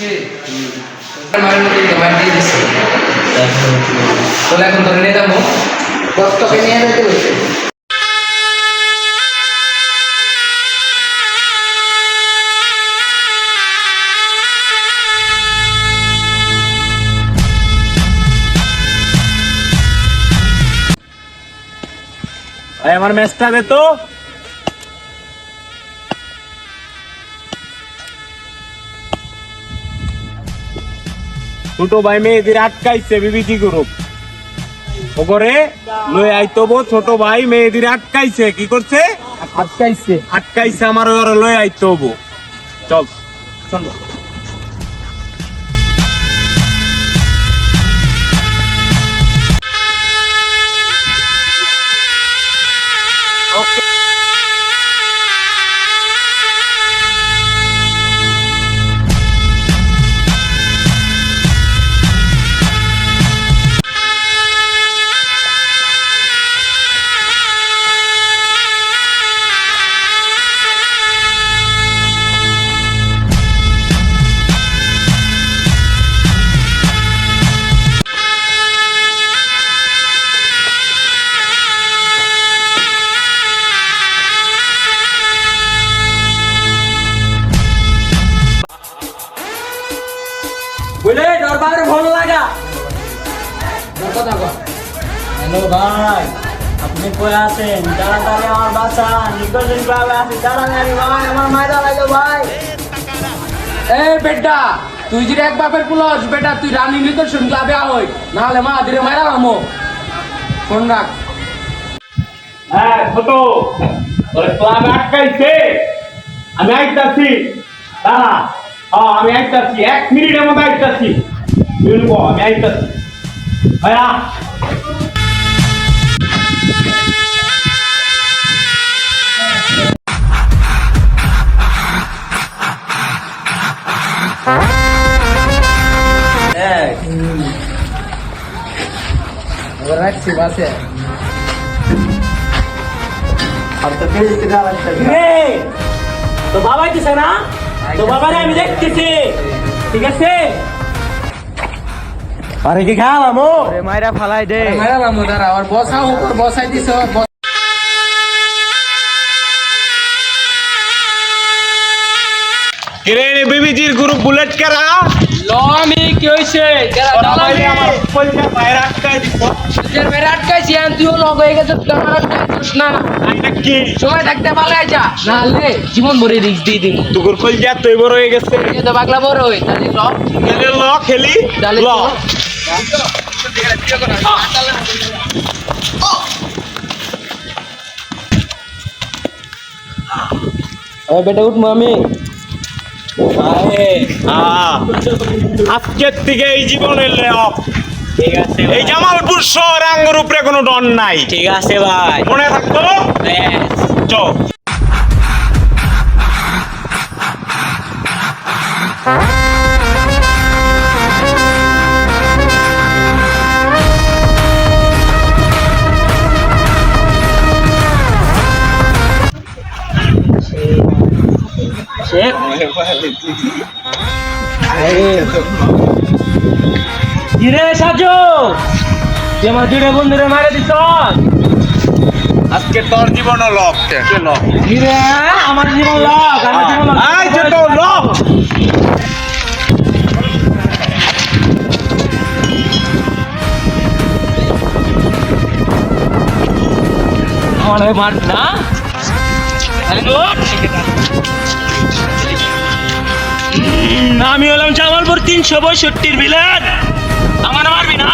মায়ের মধ্যে মোবাইল দিয়ে দিচ্ছে তাহলে এখন ধরে নিয়ে যাবো দশটাকে নিয়ে যেতে বলছে আমার ম্যাচটা দে তো ছোট ভাই মেয়েদের আটকাইছে বিবিধি গ্রুপ ওগরে লই আইতবো ছোট ভাই মেয়েদের আটকাইছে কি করছে আটকাইছে আমার ওরে লই আইতবো চল চল বুঝলে দরবারে ফোন লাগা কথা কর হ্যালো ভাই আপনি কই আছেন তাড়াতাড়ি আমার বাসা নিকটজন বাবা আছে তাড়াতাড়ি ভাই আমার মাইরা লাগলো ভাই এই বেটা তুই যদি এক বাপের পুলস বেটা তুই রানী নিকর্ষণ ক্লাবে আয় নাহলে মা ধীরে মাইরা নামো ফোন রাখ হ্যাঁ ছোট তোর ক্লাবে আটকাইছে আমি আইতাছি দাঁড়া আমি আইতাছি 1 মিনিটের মধ্যে আইতাছি বলবো আমি আইতাছি ভাইয়া রাখছি বাসে আর তো ফেলে দিতে লাগছে রে তো বাবা কিছে না তো বাবারে আমি দেখতেছি ঠিক আছে আরে কি খাওয়াম ও মাইরা ফালাই দে মাইরা নামো দাঁড়া আর বসাও উপর বসাই দিছ কিরে বিবিজির গ্রুপ বুলেট কারা লমি কি হইছে যারা দালালি আমার পয়সা বাইরে আটকাই দিছ যে মেরে আটকাইছি আর তুইও লগ হয়ে গেছিস ক্যামেরা আটকাইছিস না আইনা কি সময় থাকতে পালাই যা নাহলে জীবন ভরে রিস্ক দিয়ে দিন তোর কলজা তুই বড় হয়ে গেছে এই তো পাগলা বড় হই তাহলে লগ গেলে ল খেলি তাহলে ল ওই বেটা উঠ মামি আজকের থেকে এই জীবনের লেপ ঠিক আছে এই জামালপুর শহর আঙ্গুর উপরে কোনো ডন নাই ঠিক আছে ভাই মনে থাকতো চ শেখ কিরে সাজু তুই আমার দুটো বন্ধুরে মারে দিছ আজকে তোর জীবন লক কিরে আমার জীবন লক আমার জীবন আই যে তো লক আমার মার না আমি হলাম জামালপুর 362 ভিলেন আমার মারবি না